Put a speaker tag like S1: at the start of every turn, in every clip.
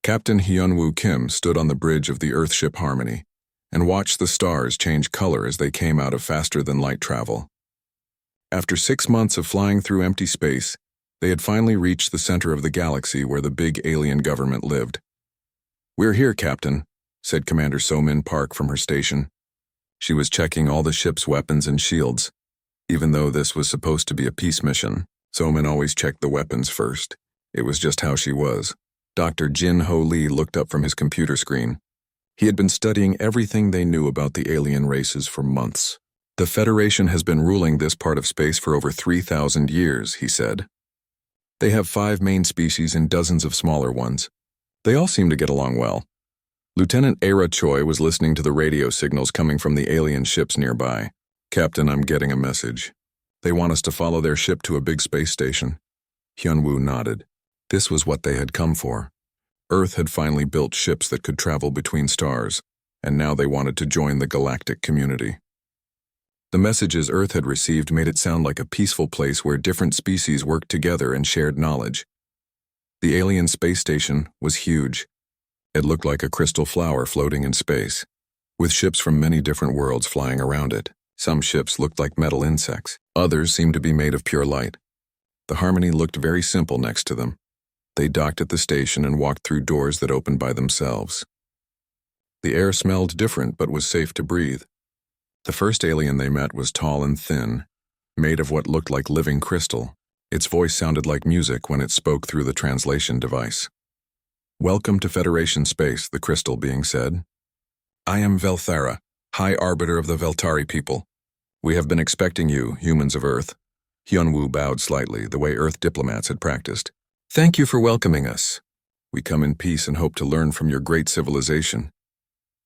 S1: Captain Hyunwoo Kim stood on the bridge of the Earthship Harmony and watched the stars change color as they came out of faster-than-light travel. After 6 months of flying through empty space, they had finally reached the center of the galaxy where the big alien government lived. "We're here, Captain," said Commander So-min Park from her station. She was checking all the ship's weapons and shields. Even though this was supposed to be a peace mission, So-min always checked the weapons first. It was just how she was. Dr. Jin-Ho Lee looked up from his computer screen. He had been studying everything they knew about the alien races for months. "The Federation has been ruling this part of space for over 3,000 years, he said. "They have 5 main species and dozens of smaller ones. They all seem to get along well." Lieutenant Era Choi was listening to the radio signals coming from the alien ships nearby. "Captain, I'm getting a message. They want us to follow their ship to a big space station." Hyunwoo nodded. This was what they had come for. Earth had finally built ships that could travel between stars, and now they wanted to join the galactic community. The messages Earth had received made it sound like a peaceful place where different species worked together and shared knowledge. The alien space station was huge. It looked like a crystal flower floating in space, with ships from many different worlds flying around it. Some ships looked like metal insects. Others seemed to be made of pure light. The Harmony looked very simple next to them. They docked at the station and walked through doors that opened by themselves. The air smelled different but was safe to breathe. The first alien they met was tall and thin, made of what looked like living crystal. Its voice sounded like music when it spoke through the translation device. "Welcome to Federation space," the crystal being said. "I am Velthara, High Arbiter of the Veltari people. We have been expecting you, humans of Earth." Hyunwoo bowed slightly, the way Earth diplomats had practiced. "Thank you for welcoming us. We come in peace and hope to learn from your great civilization."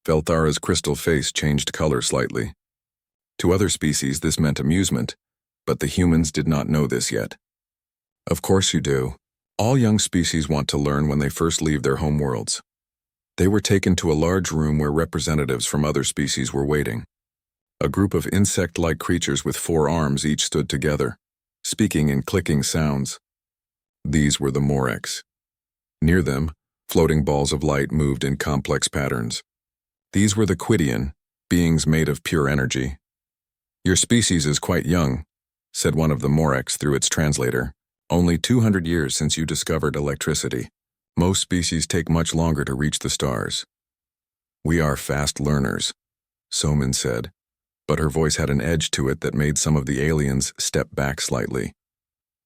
S1: Velthara's crystal face changed color slightly. To other species, this meant amusement, but the humans did not know this yet. "Of course you do. All young species want to learn when they first leave their home worlds." They were taken to a large room where representatives from other species were waiting. A group of insect-like creatures with 4 arms each stood together, speaking in clicking sounds. These were the Morex. Near them, floating balls of light moved in complex patterns. These were the Quidian, beings made of pure energy. "Your species is quite young," said one of the Morex through its translator. "Only 200 years since you discovered electricity. Most species take much longer to reach the stars." "We are fast learners," So-min said, but her voice had an edge to it that made some of the aliens step back slightly.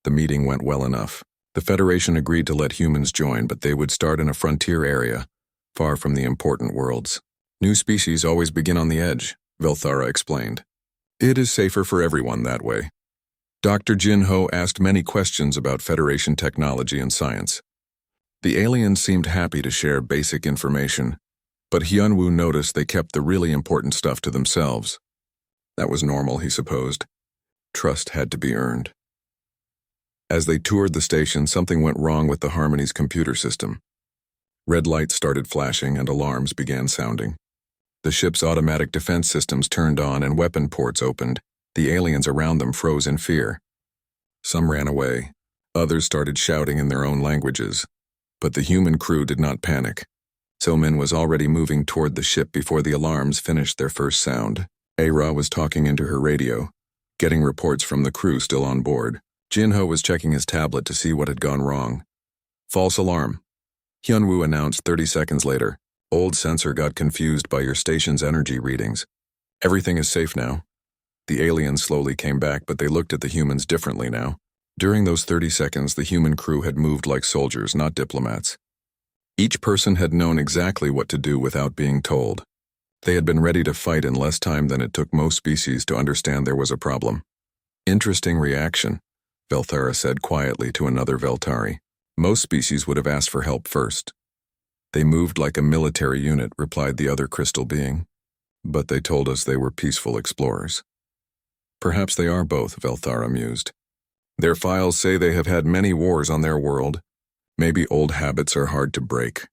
S1: The meeting went well enough. The Federation agreed to let humans join, but they would start in a frontier area, far from the important worlds. "New species always begin on the edge," Velthara explained. "It is safer for everyone that way." Dr. Jin-Ho asked many questions about Federation technology and science. The aliens seemed happy to share basic information, but Hyunwoo noticed they kept the really important stuff to themselves. That was normal, he supposed. Trust had to be earned. As they toured the station, something went wrong with the Harmony's computer system. Red lights started flashing and alarms began sounding. The ship's automatic defense systems turned on and weapon ports opened. The aliens around them froze in fear. Some ran away. Others started shouting in their own languages. But the human crew did not panic. So-min was already moving toward the ship before the alarms finished their first sound. Era was talking into her radio, getting reports from the crew still on board. Jin-Ho was checking his tablet to see what had gone wrong. "False alarm," Hyunwoo announced 30 seconds later. "Old sensor got confused by your station's energy readings. Everything is safe now." The aliens slowly came back, but they looked at the humans differently now. During those 30 seconds, the human crew had moved like soldiers, not diplomats. Each person had known exactly what to do without being told. They had been ready to fight in less time than it took most species to understand there was a problem. "Interesting reaction," Velthara said quietly to another Veltari. "Most species would have asked for help first." "They moved like a military unit," replied the other crystal being. "But they told us they were peaceful explorers." "Perhaps they are both," Velthara mused. "Their files say they have had many wars on their world. Maybe old habits are hard to break."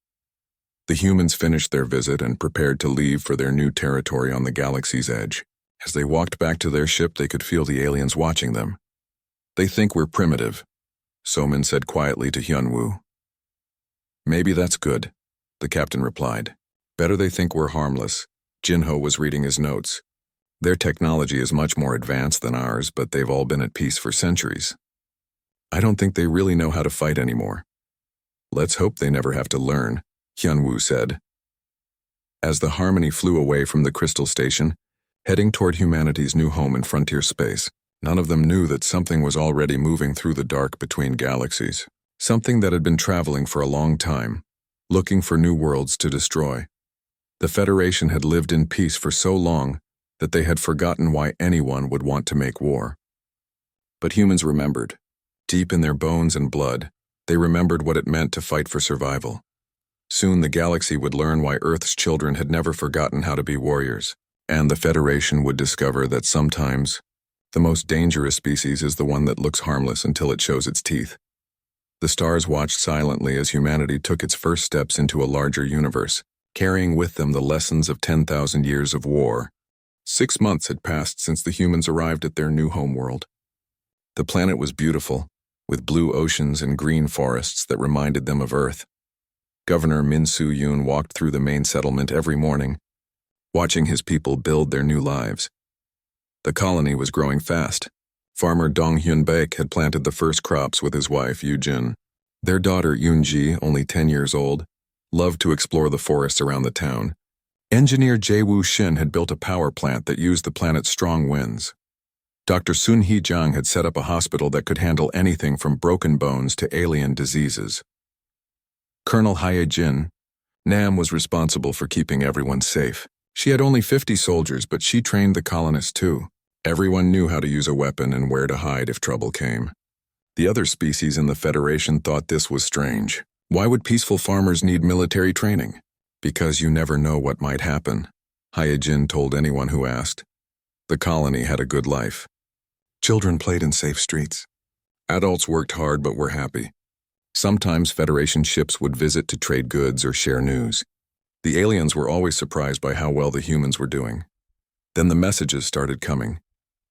S1: The humans finished their visit and prepared to leave for their new territory on the galaxy's edge. As they walked back to their ship, they could feel the aliens watching them. "They think we're primitive," So-min said quietly to Hyunwoo. "Maybe that's good." the captain replied. Better they think we're harmless. Jinho was reading his notes. Their technology is much more advanced than ours, but they've all been at peace for centuries. I don't think they really know how to fight anymore. Let's hope they never have to learn, Hyunwoo said. As the Harmony flew away from the Crystal Station, heading toward humanity's new home in frontier space, none of them knew that something was already moving through the dark between galaxies. Something that had been traveling for a long time, looking for new worlds to destroy. The Federation had lived in peace for so long that they had forgotten why anyone would want to make war. But humans remembered. Deep in their bones and blood, they remembered what it meant to fight for survival. Soon the galaxy would learn why Earth's children had never forgotten how to be warriors, and the Federation would discover that sometimes the most dangerous species is the one that looks harmless until it shows its teeth. The stars watched silently as humanity took its first steps into a larger universe, carrying with them the lessons of 10,000 years of war. 6 months had passed since the humans arrived at their new homeworld. The planet was beautiful, with blue oceans and green forests that reminded them of Earth. Governor Min Soo-yoon walked through the main settlement every morning, watching his people build their new lives. The colony was growing fast. Farmer Dong Hyun-baek had planted the first crops with his wife, Yoo-jin. Their daughter, Yoon-ji, only 10 years old, loved to explore the forests around the town. Engineer Jae-woo-shin had built a power plant that used the planet's strong winds. Dr. Sun Hee-jang had set up a hospital that could handle anything from broken bones to alien diseases. Colonel Hye-jin, Nam, was responsible for keeping everyone safe. She had only 50 soldiers, but she trained the colonists too. Everyone knew how to use a weapon and where to hide if trouble came. The other species in the Federation thought this was strange. Why would peaceful farmers need military training? Because you never know what might happen, Hye-jin told anyone who asked. The colony had a good life. Children played in safe streets. Adults worked hard but were happy. Sometimes Federation ships would visit to trade goods or share news. The aliens were always surprised by how well the humans were doing. Then the messages started coming.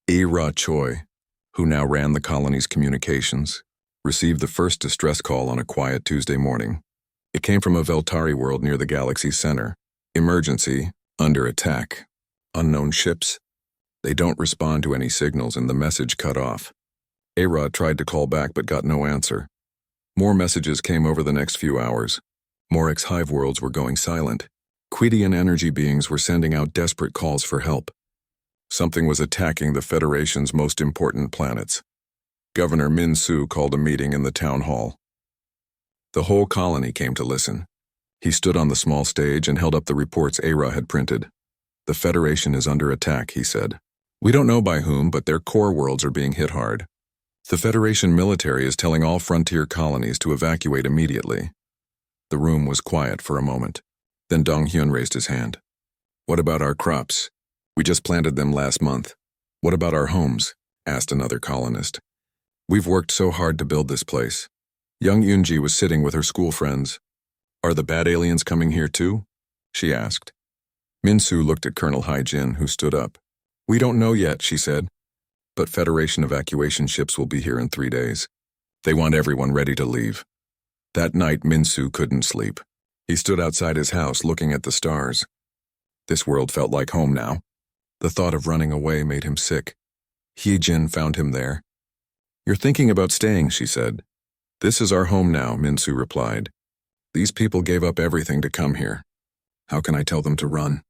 S1: Ra Choi, who now ran the colony's communications, received the first distress call on a quiet Tuesday morning. It came from a Veltari world near the galaxy's center. Emergency, under attack. Unknown ships. They don't respond to any signals and the message cut off. Ra tried to call back but got no answer. More messages came over the next few hours. More ex-hive worlds were going silent. Quidian energy beings were sending out desperate calls for help. Something was attacking the Federation's most important planets. Governor Min Soo called a meeting in the town hall. The whole colony came to listen. He stood on the small stage and held up the reports Ra had printed. The Federation is under attack, he said. We don't know by whom, but their core worlds are being hit hard. The Federation military is telling all frontier colonies to evacuate immediately. The room was quiet for a moment. Then Dong Hyun raised his hand. What about our crops? We just planted them last month. What about our homes? Asked another colonist. We've worked so hard to build this place. Young Yoonji was sitting with her school friends. Are the bad aliens coming here too? She asked. Min-soo looked at Colonel Hye-jin, who stood up. We don't know yet, she said. But Federation evacuation ships will be here in 3 days. They want everyone ready to leave. That night, Min-soo couldn't sleep. He stood outside his house looking at the stars. This world felt like home now. The thought of running away made him sick. Hye-jin found him there. You're thinking about staying, she said. This is our home now, Min-soo replied. These people gave up everything to come here. How can I tell them to run?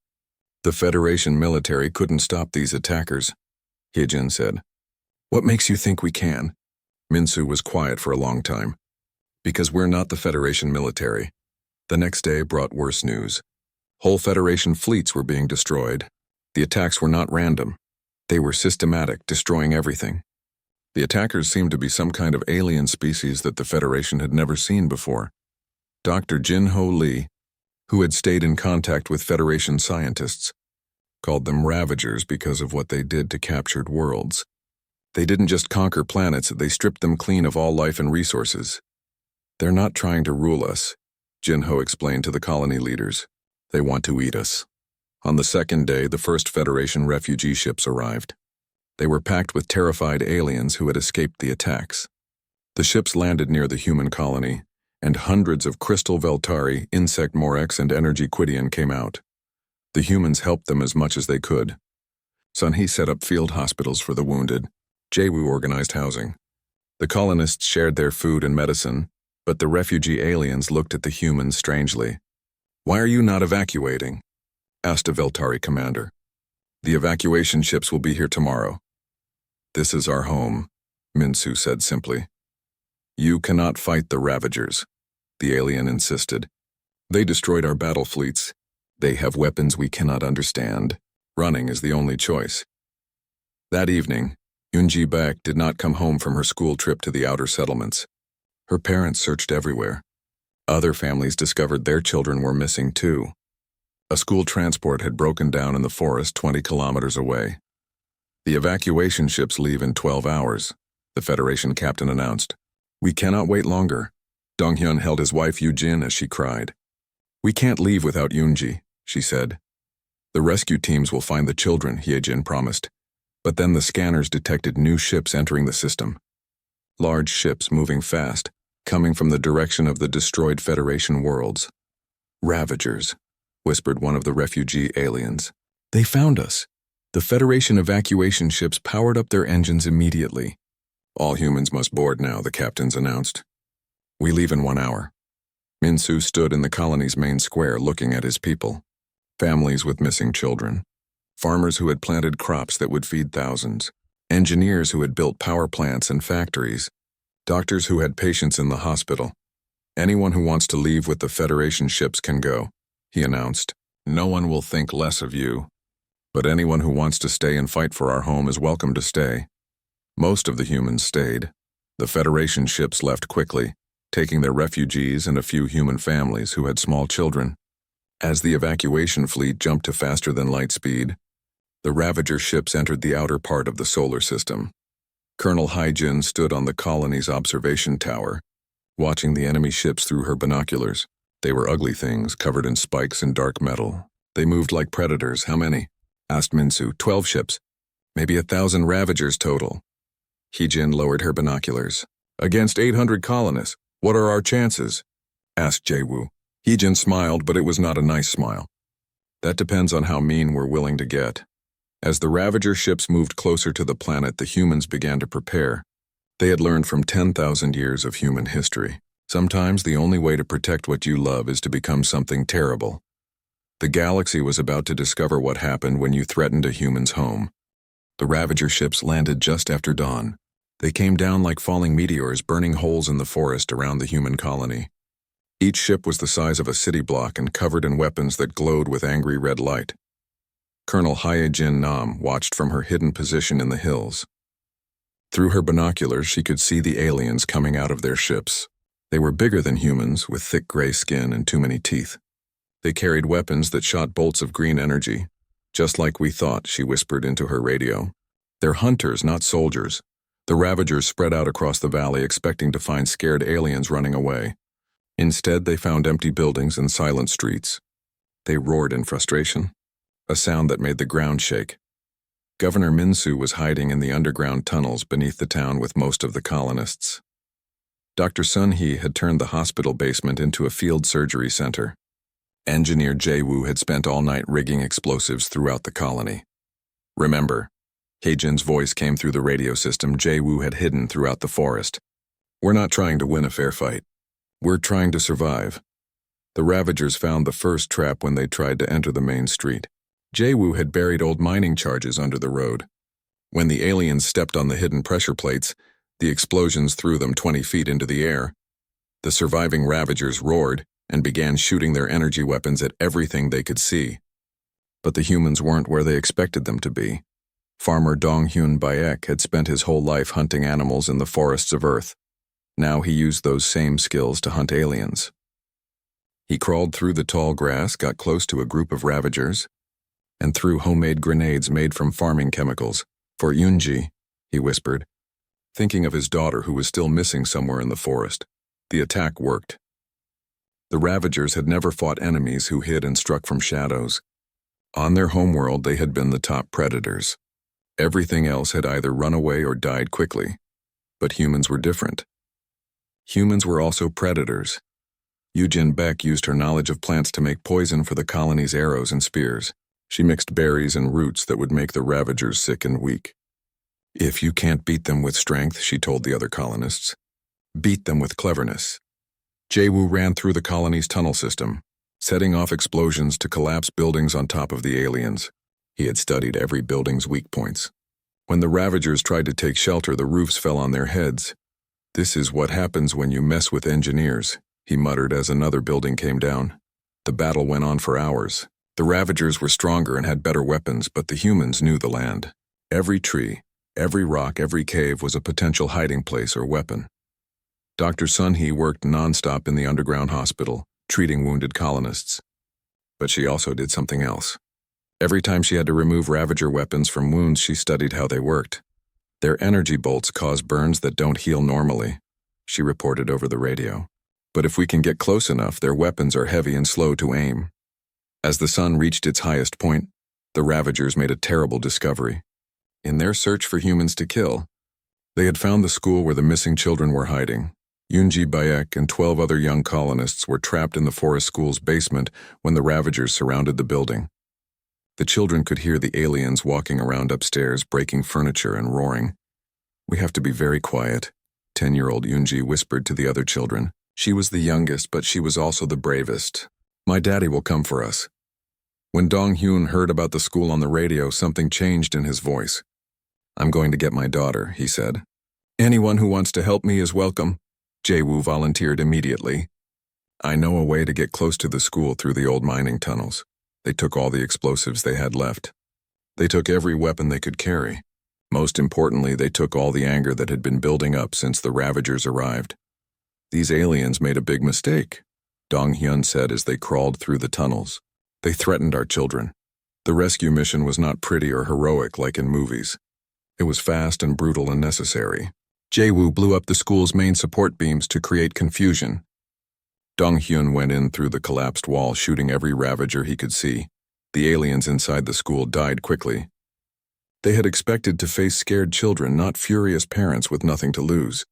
S1: The Federation military couldn't stop these attackers, Hye-jin said. What makes you think we can? Min-soo was quiet for a long time. Because we're not the Federation military. The next day brought worse news. Whole Federation fleets were being destroyed. The attacks were not random. They were systematic, destroying everything. The attackers seemed to be some kind of alien species that the Federation had never seen before. Dr. Jin-ho Lee, who had stayed in contact with Federation scientists, called them Ravagers because of what they did to captured worlds. They didn't just conquer planets, they stripped them clean of all life and resources. They're not trying to rule us, Jin-ho explained to the colony leaders. They want to eat us. On the second day, the first Federation refugee ships arrived. They were packed with terrified aliens who had escaped the attacks. The ships landed near the human colony, and hundreds of crystal Veltari, insect Morex, and energy Quidian came out. The humans helped them as much as they could. Sun-Hee set up field hospitals for the wounded. Jae-woo organized housing. The colonists shared their food and medicine, but the refugee aliens looked at the humans strangely. "Why are you not evacuating?" asked a Veltari commander. "The evacuation ships will be here tomorrow." "This is our home," Min-Soo said simply. "You cannot fight the Ravagers," the alien insisted. "They destroyed our battle fleets. They have weapons we cannot understand. Running is the only choice." That evening, Yoonji Baek did not come home from her school trip to the outer settlements. Her parents searched everywhere. Other families discovered their children were missing too. A school transport had broken down in the forest 20 kilometers away. "The evacuation ships leave in 12 hours, the Federation captain announced. "We cannot wait longer." Donghyun held his wife Yoo-jin as she cried. "We can't leave without Yoonji," she said. "The rescue teams will find the children," Hye-jin promised. But then the scanners detected new ships entering the system. Large ships moving fast, coming from the direction of the destroyed Federation worlds. "Ravagers," whispered one of the refugee aliens. "They found us." The Federation evacuation ships powered up their engines immediately. "All humans must board now," the captains announced. "We leave in 1 hour." Min-Soo stood in the colony's main square looking at his people. Families with missing children. Farmers who had planted crops that would feed thousands. Engineers who had built power plants and factories. Doctors who had patients in the hospital. "Anyone who wants to leave with the Federation ships can go," he announced. "No one will think less of you. But anyone who wants to stay and fight for our home is welcome to stay." Most of the humans stayed. The Federation ships left quickly, taking their refugees and a few human families who had small children. As the evacuation fleet jumped to faster than light speed, the Ravager ships entered the outer part of the solar system. Colonel Hye-jin stood on the colony's observation tower, watching the enemy ships through her binoculars. They were ugly things, covered in spikes and dark metal. "They moved like predators." "How many?" asked Min-Soo. 12 ships. "Maybe 1,000 Ravagers total." Hye-jin lowered her binoculars. "Against 800 colonists, what are our chances?" asked Jae-woo. Hye-jin smiled, but it was not a nice smile. "That depends on how mean we're willing to get." As the Ravager ships moved closer to the planet, the humans began to prepare. They had learned from 10,000 years of human history. Sometimes the only way to protect what you love is to become something terrible. The galaxy was about to discover what happened when you threatened a human's home. The Ravager ships landed just after dawn. They came down like falling meteors, burning holes in the forest around the human colony. Each ship was the size of a city block and covered in weapons that glowed with angry red light. Colonel Hye-jin Nam watched from her hidden position in the hills. Through her binoculars, she could see the aliens coming out of their ships. They were bigger than humans, with thick gray skin and too many teeth. They carried weapons that shot bolts of green energy. "Just like we thought," she whispered into her radio. "They're hunters, not soldiers." The Ravagers spread out across the valley, expecting to find scared aliens running away. Instead, they found empty buildings and silent streets. They roared in frustration, a sound that made the ground shake. Governor Min-Soo was hiding in the underground tunnels beneath the town with most of the colonists. Dr. Sun-Hee had turned the hospital basement into a field surgery center. Engineer Jae-woo had spent all night rigging explosives throughout the colony. "Remember," Hye-jin's voice came through the radio system Jae-woo had hidden throughout the forest. "We're not trying to win a fair fight. We're trying to survive." The Ravagers found the first trap when they tried to enter the main street. Jae-woo had buried old mining charges under the road. When the aliens stepped on the hidden pressure plates, the explosions threw them 20 feet into the air. The surviving Ravagers roared and began shooting their energy weapons at everything they could see. But the humans weren't where they expected them to be. Farmer Donghyun Baek had spent his whole life hunting animals in the forests of Earth. Now he used those same skills to hunt aliens. He crawled through the tall grass, got close to a group of Ravagers, and threw homemade grenades made from farming chemicals. "For Yoonji," he whispered, thinking of his daughter who was still missing somewhere in the forest. The attack worked. The Ravagers had never fought enemies who hid and struck from shadows. On their homeworld, they had been the top predators. Everything else had either run away or died quickly. But humans were different. Humans were also predators. Yujin Beck used her knowledge of plants to make poison for the colony's arrows and spears. She mixed berries and roots that would make the Ravagers sick and weak. If you can't beat them with strength, she told the other colonists, beat them with cleverness. Jae-woo ran through the colony's tunnel system, setting off explosions to collapse buildings on top of the aliens. He had studied every building's weak points. When the Ravagers tried to take shelter, the roofs fell on their heads. This is what happens when you mess with engineers, he muttered as another building came down. The battle went on for hours. The Ravagers were stronger and had better weapons, but the humans knew the land. Every tree, every rock, every cave was a potential hiding place or weapon. Dr. Sun-hee worked non-stop in the underground hospital, treating wounded colonists. But she also did something else. Every time she had to remove Ravager weapons from wounds, she studied how they worked. Their energy bolts cause burns that don't heal normally, she reported over the radio. But if we can get close enough, their weapons are heavy and slow to aim. As the sun reached its highest point, the Ravagers made a terrible discovery. In their search for humans to kill, they had found the school where the missing children were hiding. Yoonji Baek and 12 other young colonists were trapped in the forest school's basement when the Ravagers surrounded the building. The children could hear the aliens walking around upstairs, breaking furniture and roaring. "We have to be very quiet," 10-year-old Yoonji whispered to the other children. She was the youngest, but she was also the bravest. "My daddy will come for us." When Dong-hyun heard about the school on the radio, something changed in his voice. "I'm going to get my daughter," he said. "Anyone who wants to help me is welcome." Jae-woo volunteered immediately. "I know a way to get close to the school through the old mining tunnels." They took all the explosives they had left. They took every weapon they could carry. Most importantly, they took all the anger that had been building up since the Ravagers arrived. "These aliens made a big mistake," Dong-hyun said as they crawled through the tunnels. "They threatened our children. The rescue mission was not pretty or heroic like in movies. It was fast and brutal and necessary." Jae-woo blew up the school's main support beams to create confusion. Dong-hyun went in through the collapsed wall, shooting every Ravager he could see. The aliens inside the school died quickly. They had expected to face scared children, not furious parents with nothing to lose.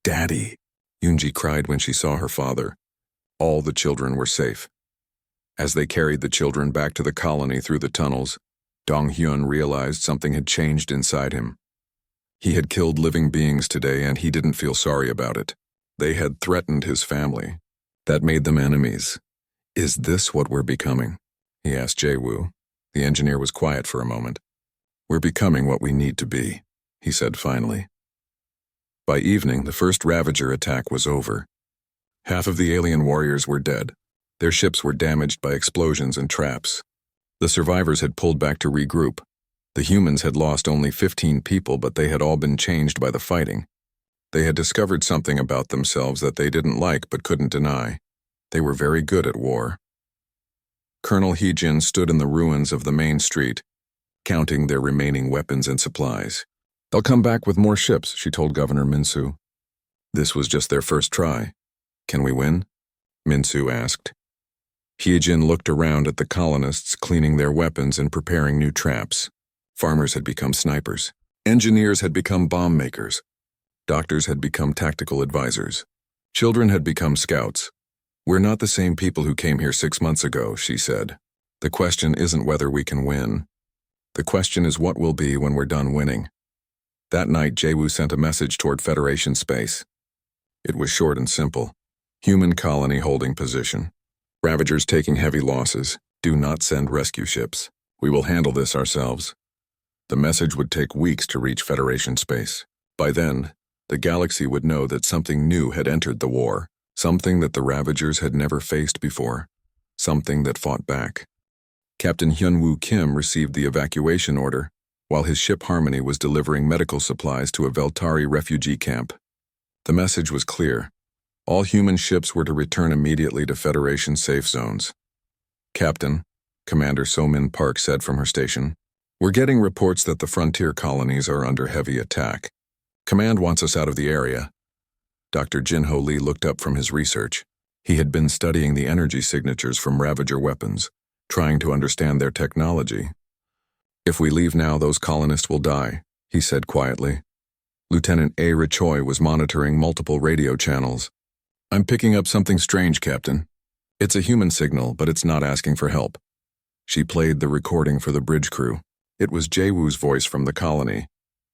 S1: "Daddy," Yoonji cried when she saw her father. All the children were safe. As they carried the children back to the colony through the tunnels, Dong-hyun realized something had changed inside him. He had killed living beings today, and he didn't feel sorry about it. They had threatened his family. That made them enemies. "Is this what we're becoming?" he asked Jae-woo. The engineer was quiet for a moment. "We're becoming what we need to be," he said finally. By evening, the first Ravager attack was over. Half of the alien warriors were dead. Their ships were damaged by explosions and traps. The survivors had pulled back to regroup. The humans had lost only 15 people, but they had all been changed by the fighting. They had discovered something about themselves that they didn't like but couldn't deny. They were very good at war. Colonel Hee-jin stood in the ruins of the main street, counting their remaining weapons and supplies. "They'll come back with more ships," she told Governor Min-soo. "This was just their first try. Can we win?" Min-soo asked. Hee-jin looked around at the colonists cleaning their weapons and preparing new traps. Farmers had become snipers. Engineers had become bomb makers. Doctors had become tactical advisors. Children had become scouts. "We're not the same people who came here 6 months ago," she said. "The question isn't whether we can win. The question is what we'll be when we're done winning." That night, Jae-woo sent a message toward Federation space. It was short and simple. "Human colony holding position. Ravagers taking heavy losses. Do not send rescue ships. We will handle this ourselves." The message would take weeks to reach Federation space. By then, the galaxy would know that something new had entered the war, something that the Ravagers had never faced before, something that fought back. Captain Hyun-woo Kim received the evacuation order, while his ship Harmony was delivering medical supplies to a Veltari refugee camp. The message was clear. All human ships were to return immediately to Federation safe zones. "Captain," Commander So-min Park said from her station, "we're getting reports that the frontier colonies are under heavy attack. Command wants us out of the area." Dr. Jin-ho Lee looked up from his research. He had been studying the energy signatures from Ravager weapons, trying to understand their technology. "If we leave now, those colonists will die," he said quietly. Lieutenant A. Richoy was monitoring multiple radio channels. I'm picking up something strange, Captain. It's a human signal, but it's not asking for help. She played the recording for the bridge crew. It was Jaewoo's voice from the colony.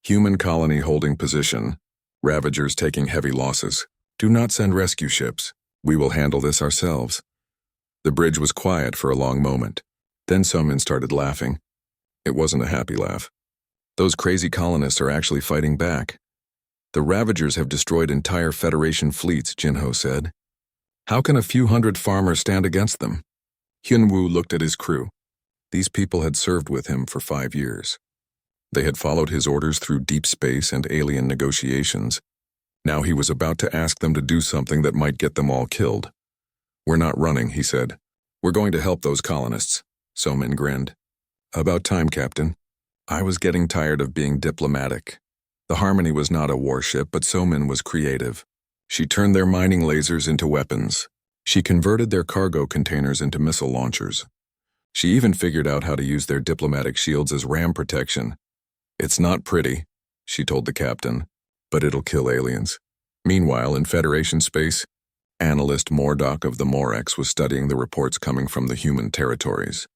S1: Human colony holding position. Ravagers taking heavy losses. Do not send rescue ships. We will handle this ourselves. The bridge was quiet for a long moment. Then Somin started laughing. It wasn't a happy laugh. Those crazy colonists are actually fighting back. The Ravagers have destroyed entire Federation fleets, Jinho said. How can a few hundred farmers stand against them? Hyunwoo looked at his crew. These people had served with him for 5 years. They had followed his orders through deep space and alien negotiations. Now he was about to ask them to do something that might get them all killed. We're not running, he said. We're going to help those colonists. Somin grinned. About time, Captain. I was getting tired of being diplomatic. The Harmony was not a warship, but Somin was creative. She turned their mining lasers into weapons. She converted their cargo containers into missile launchers. She even figured out how to use their diplomatic shields as ram protection. It's not pretty, she told the captain, but it'll kill aliens. Meanwhile, in Federation space, analyst Mordock of the Morex was studying the reports coming from the human territories.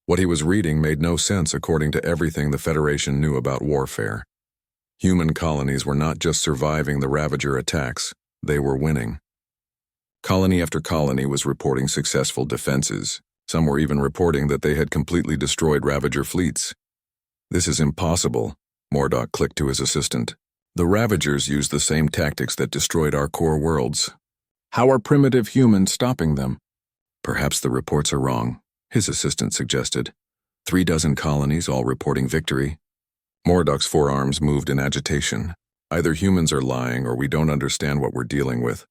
S1: What he was reading made no sense according to everything the Federation knew about warfare. Human colonies were not just surviving the Ravager attacks, they were winning. Colony after colony was reporting successful defenses. Some were even reporting that they had completely destroyed Ravager fleets. This is impossible, Mordock clicked to his assistant. The Ravagers used the same tactics that destroyed our core worlds. How are primitive humans stopping them? Perhaps the reports are wrong, his assistant suggested. 36 colonies all reporting victory. Mordock's forearms moved in agitation. Either humans are lying or we don't understand what we're dealing with.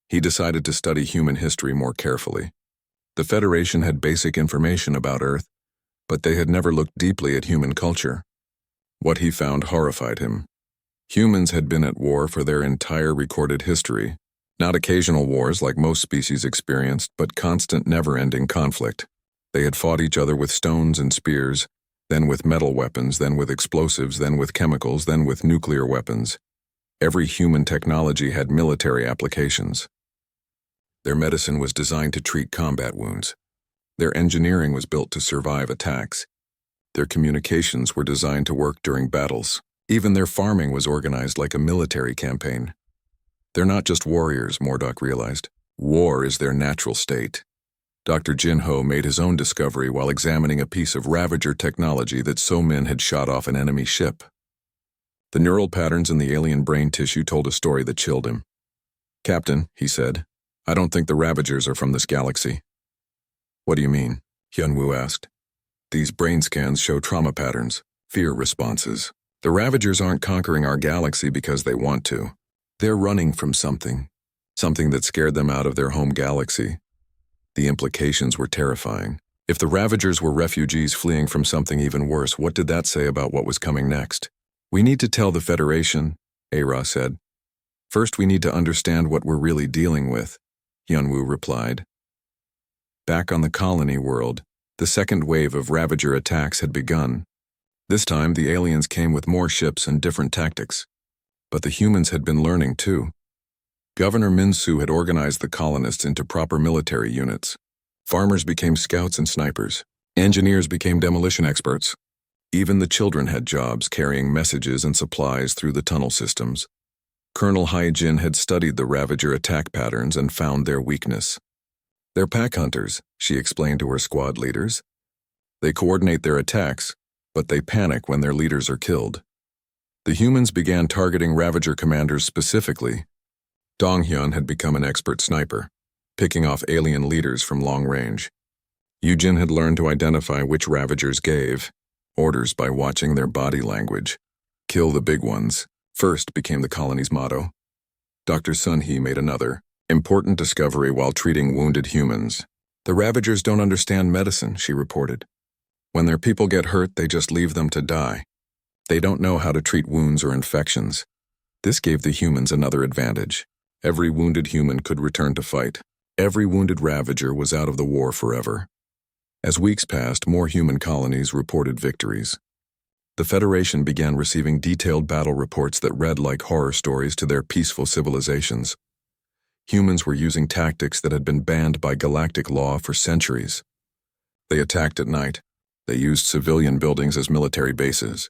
S1: He decided to study human history more carefully. The Federation had basic information about Earth, but they had never looked deeply at human culture. What he found horrified him. Humans had been at war for their entire recorded history, not occasional wars like most species experienced, but constant never-ending conflict. They had fought each other with stones and spears, then with metal weapons, then with explosives, then with chemicals, then with nuclear weapons. Every human technology had military applications. Their medicine was designed to treat combat wounds. Their engineering was built to survive attacks. Their communications were designed to work during battles. Even their farming was organized like a military campaign. They're not just warriors, Mordock realized. War is their natural state. Dr. Jinho made his own discovery while examining a piece of Ravager technology that Somin had shot off an enemy ship. The neural patterns in the alien brain tissue told a story that chilled him. Captain, he said, I don't think the Ravagers are from this galaxy. What do you mean? Hyunwoo asked. These brain scans show trauma patterns, fear responses. The Ravagers aren't conquering our galaxy because they want to. They're running from something that scared them out of their home galaxy. The implications were terrifying. If the Ravagers were refugees fleeing from something even worse, what did that say about what was coming next? We need to tell the Federation, Ara said. First, we need to understand what we're really dealing with, Hyunwoo replied. Back on the colony world, the second wave of Ravager attacks had begun. This time, the aliens came with more ships and different tactics. But the humans had been learning too. Governor Minsu had organized the colonists into proper military units. Farmers became scouts and snipers. Engineers became demolition experts. Even the children had jobs carrying messages and supplies through the tunnel systems. Colonel Haijin had studied the Ravager attack patterns and found their weakness. They're pack hunters, she explained to her squad leaders. They coordinate their attacks, but they panic when their leaders are killed. The humans began targeting Ravager commanders specifically. Donghyun had become an expert sniper, picking off alien leaders from long range. Yujin had learned to identify which Ravagers gave orders by watching their body language. Kill the big ones, first became the colony's motto. Dr. Sunhee made another important discovery while treating wounded humans. The Ravagers don't understand medicine, she reported. When their people get hurt, they just leave them to die. They don't know how to treat wounds or infections. This gave the humans another advantage. Every wounded human could return to fight. Every wounded Ravager was out of the war forever. As weeks passed, more human colonies reported victories. The Federation began receiving detailed battle reports that read like horror stories to their peaceful civilizations. Humans were using tactics that had been banned by galactic law for centuries. They attacked at night. They used civilian buildings as military bases.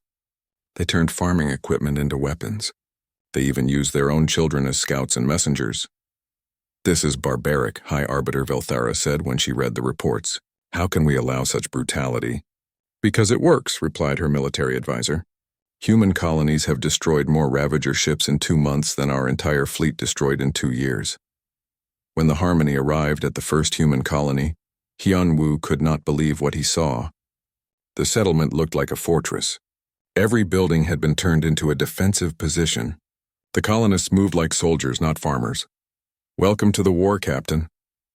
S1: They turned farming equipment into weapons. They even used their own children as scouts and messengers. "This is barbaric," High Arbiter Velthara said when she read the reports. "How can we allow such brutality?" "Because it works," replied her military advisor. "Human colonies have destroyed more Ravager ships in 2 months than our entire fleet destroyed in 2 years. When the Harmony arrived at the first human colony, Hyun-woo could not believe what he saw. The settlement looked like a fortress. Every building had been turned into a defensive position. The colonists moved like soldiers, not farmers. "Welcome to the war, Captain,"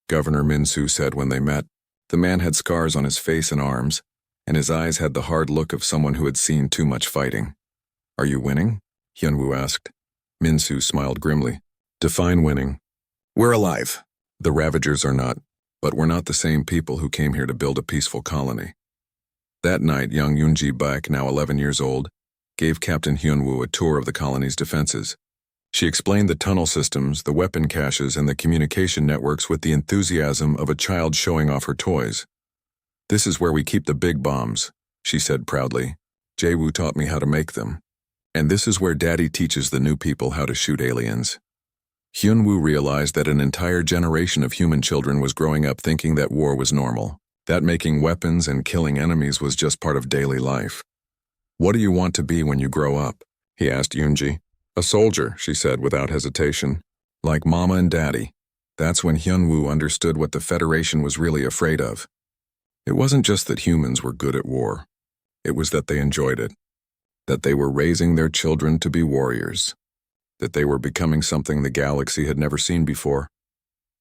S1: Governor Min-soo said when they met. The man had scars on his face and arms, and his eyes had the hard look of someone who had seen too much fighting. "Are you winning?" Hyun-woo asked. Min-soo smiled grimly. "Define winning." "We're alive. The Ravagers are not, but we're not the same people who came here to build a peaceful colony." That night, young Yoonji Baek, now 11 years old, gave Captain Hyun-woo a tour of the colony's defenses. She explained the tunnel systems, the weapon caches, and the communication networks with the enthusiasm of a child showing off her toys. "This is where we keep the big bombs," she said proudly. "Jae-woo taught me how to make them. And this is where Daddy teaches the new people how to shoot aliens." Hyun-woo realized that an entire generation of human children was growing up thinking that war was normal, that making weapons and killing enemies was just part of daily life. "What do you want to be when you grow up?" he asked Yoonji. "A soldier," she said without hesitation. "Like Mama and Daddy." That's when Hyun-woo understood what the Federation was really afraid of. It wasn't just that humans were good at war. It was that they enjoyed it. That they were raising their children to be warriors. That they were becoming something the galaxy had never seen before.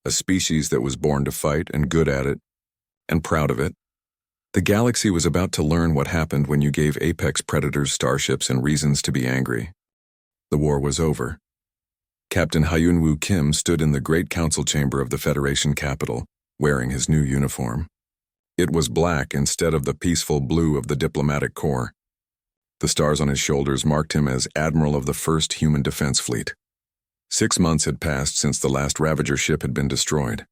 S1: A species that was born to fight and good at it, and proud of it. The galaxy was about to learn what happened when you gave apex predators starships and reasons to be angry. The war was over. Captain Hyun-woo Kim stood in the Great Council chamber of the Federation capital, wearing his new uniform. It was black instead of the peaceful blue of the diplomatic corps. The stars on his shoulders marked him as Admiral of the 1st Human Defense Fleet. 6 months had passed since the last Ravager ship had been destroyed.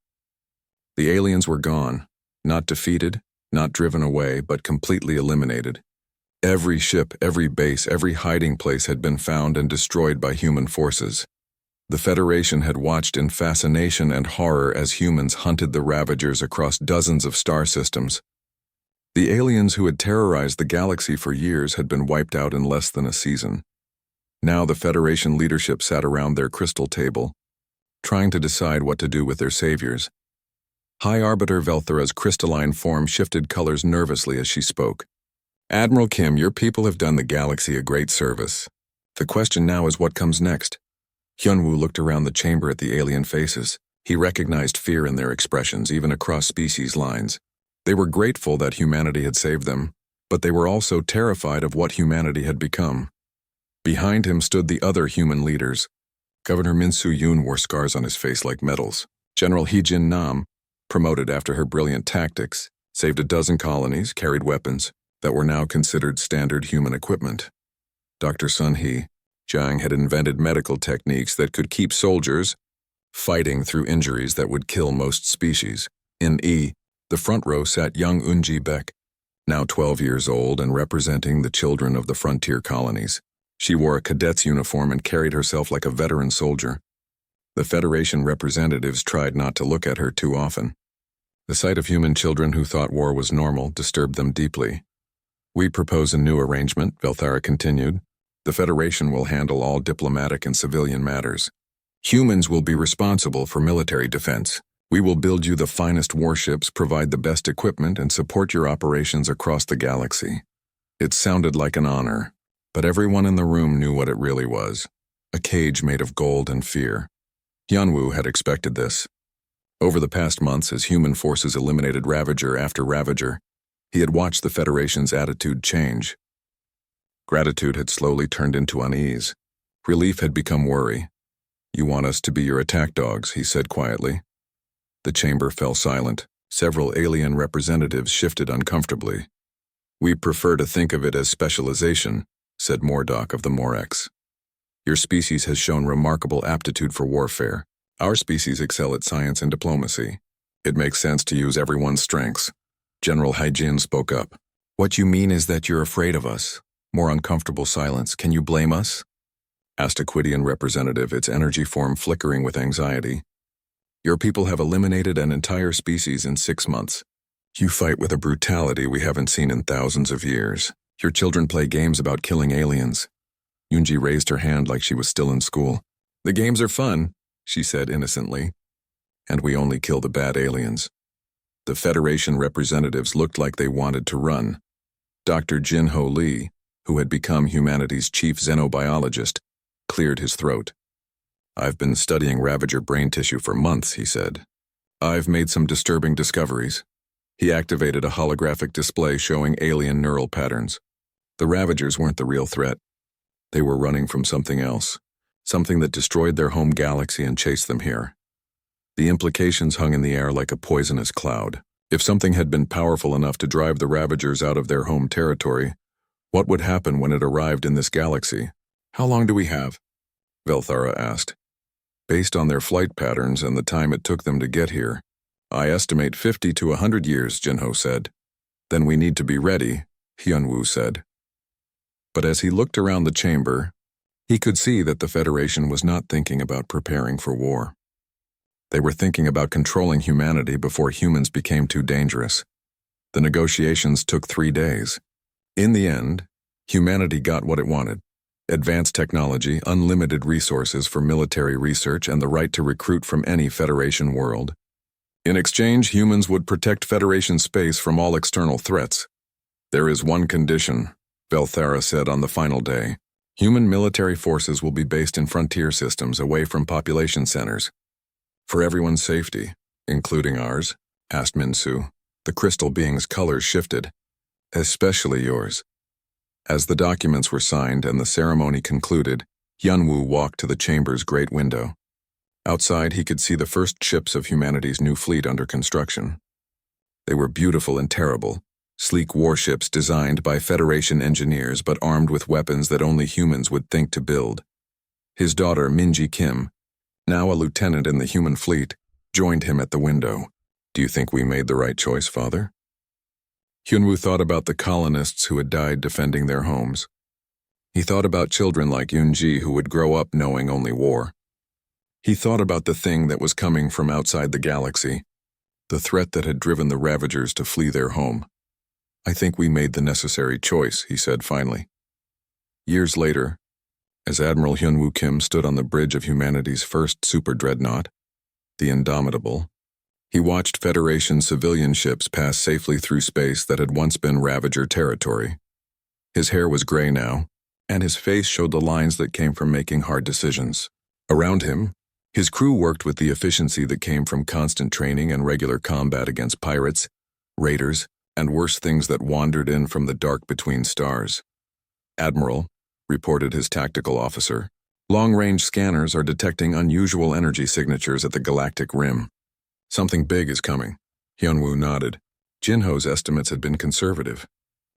S1: The aliens were gone, not defeated, not driven away, but completely eliminated. Every ship, every base, every hiding place had been found and destroyed by human forces. The Federation had watched in fascination and horror as humans hunted the Ravagers across dozens of star systems. The aliens who had terrorized the galaxy for years had been wiped out in less than a season. Now the Federation leadership sat around their crystal table, trying to decide what to do with their saviors. High Arbiter Velthara's crystalline form shifted colors nervously as she spoke. "Admiral Kim, your people have done the galaxy a great service. The question now is what comes next?" Hyun-woo looked around the chamber at the alien faces. He recognized fear in their expressions, even across species lines. They were grateful that humanity had saved them, but they were also terrified of what humanity had become. Behind him stood the other human leaders. Governor Min-soo Yoon wore scars on his face like medals. General Hee-jin Nam, promoted after her brilliant tactics, saved a dozen colonies, carried weapons that were now considered standard human equipment. Dr. Sun-hee Jang had invented medical techniques that could keep soldiers fighting through injuries that would kill most species. In the front row sat young Yoonji Baek, now 12 years old and representing the children of the frontier colonies. She wore a cadet's uniform and carried herself like a veteran soldier. The Federation representatives tried not to look at her too often. The sight of human children who thought war was normal disturbed them deeply. "We propose a new arrangement," Velthara continued. "The Federation will handle all diplomatic and civilian matters. Humans will be responsible for military defense. We will build you the finest warships, provide the best equipment, and support your operations across the galaxy." It sounded like an honor, but everyone in the room knew what it really was. A cage made of gold and fear. Hyun-woo had expected this. Over the past months, as human forces eliminated Ravager after Ravager, he had watched the Federation's attitude change. Gratitude had slowly turned into unease. Relief had become worry. "You want us to be your attack dogs," he said quietly. The chamber fell silent. Several alien representatives shifted uncomfortably. "We prefer to think of it as specialization," said Mordok of the Morex. "Your species has shown remarkable aptitude for warfare. Our species excel at science and diplomacy. It makes sense to use everyone's strengths. General Haijin spoke up. What you mean is that you're afraid of us. More uncomfortable silence. Can you blame us? Asked a Quidian representative, its energy form flickering with anxiety. Your people have eliminated an entire species in 6 months. You fight with a brutality we haven't seen in thousands of years. Your children play games about killing aliens. Yunji raised her hand like she was still in school. The games are fun, she said innocently. And we only kill the bad aliens. The Federation representatives looked like they wanted to run. Dr. Jin-Ho Lee, who had become humanity's chief xenobiologist, cleared his throat. I've been studying Ravager brain tissue for months, he said. I've made some disturbing discoveries. He activated a holographic display showing alien neural patterns. The Ravagers weren't the real threat. They were running from something else, something that destroyed their home galaxy and chased them here. The implications hung in the air like a poisonous cloud. If something had been powerful enough to drive the Ravagers out of their home territory, what would happen when it arrived in this galaxy? How long do we have? Velthara asked. Based on their flight patterns and the time it took them to get here, I estimate 50 to 100 years, Jinho said. Then we need to be ready, Hyunwoo said. But as he looked around the chamber, he could see that the Federation was not thinking about preparing for war. They were thinking about controlling humanity before humans became too dangerous. The negotiations took 3 days. In the end, humanity got what it wanted: advanced technology, unlimited resources for military research, and the right to recruit from any Federation world. In exchange, humans would protect Federation space from all external threats. There is one condition, Velthara said on the final day. Human military forces will be based in frontier systems away from population centers. For everyone's safety, including ours, asked Minsu. The crystal being's colors shifted. Especially yours. As the documents were signed and the ceremony concluded, Hyunwoo walked to the chamber's great window. Outside, he could see the first ships of humanity's new fleet under construction. They were beautiful and terrible, sleek warships designed by Federation engineers but armed with weapons that only humans would think to build. His daughter, Minji Kim, now a lieutenant in the human fleet, joined him at the window. Do you think we made the right choice, Father? Hyunwoo thought about the colonists who had died defending their homes. He thought about children like Yunji who would grow up knowing only war. He thought about the thing that was coming from outside the galaxy, the threat that had driven the Ravagers to flee their home. I think we made the necessary choice, he said finally. Years later, as Admiral Hyunwoo Kim stood on the bridge of humanity's first super dreadnought, the Indomitable, he watched Federation civilian ships pass safely through space that had once been Ravager territory. His hair was gray now, and his face showed the lines that came from making hard decisions. Around him, his crew worked with the efficiency that came from constant training and regular combat against pirates, raiders, and worse things that wandered in from the dark between stars. Admiral, reported his tactical officer, long-range scanners are detecting unusual energy signatures at the galactic rim. Something big is coming. Hyunwoo nodded. Jinho's estimates had been conservative.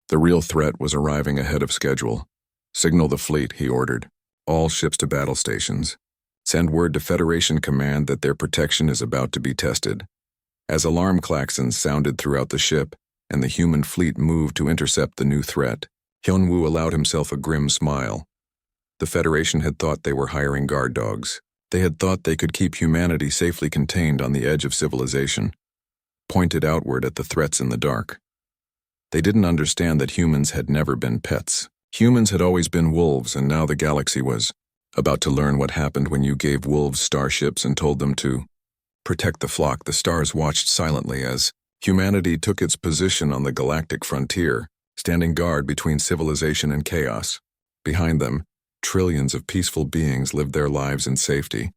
S1: The real threat was arriving ahead of schedule. Signal the fleet, he ordered. All ships to battle stations. Send word to Federation Command that their protection is about to be tested. As alarm klaxons sounded throughout the ship and the human fleet moved to intercept the new threat, Hyunwoo allowed himself a grim smile. The Federation had thought they were hiring guard dogs. They had thought they could keep humanity safely contained on the edge of civilization, pointed outward at the threats in the dark. They didn't understand that humans had never been pets. Humans had always been wolves, and now the galaxy was about to learn what happened when you gave wolves starships and told them to protect the flock. The stars watched silently as humanity took its position on the galactic frontier, standing guard between civilization and chaos. Behind them, trillions of peaceful beings lived their lives in safety,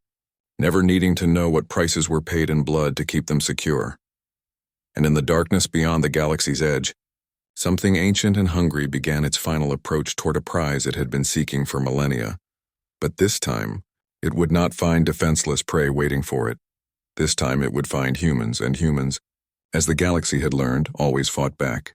S1: never needing to know what prices were paid in blood to keep them secure. And in the darkness beyond the galaxy's edge, something ancient and hungry began its final approach toward a prize it had been seeking for millennia. But this time, it would not find defenseless prey waiting for it. This time it would find humans, and humans, as the galaxy had learned, always fought back.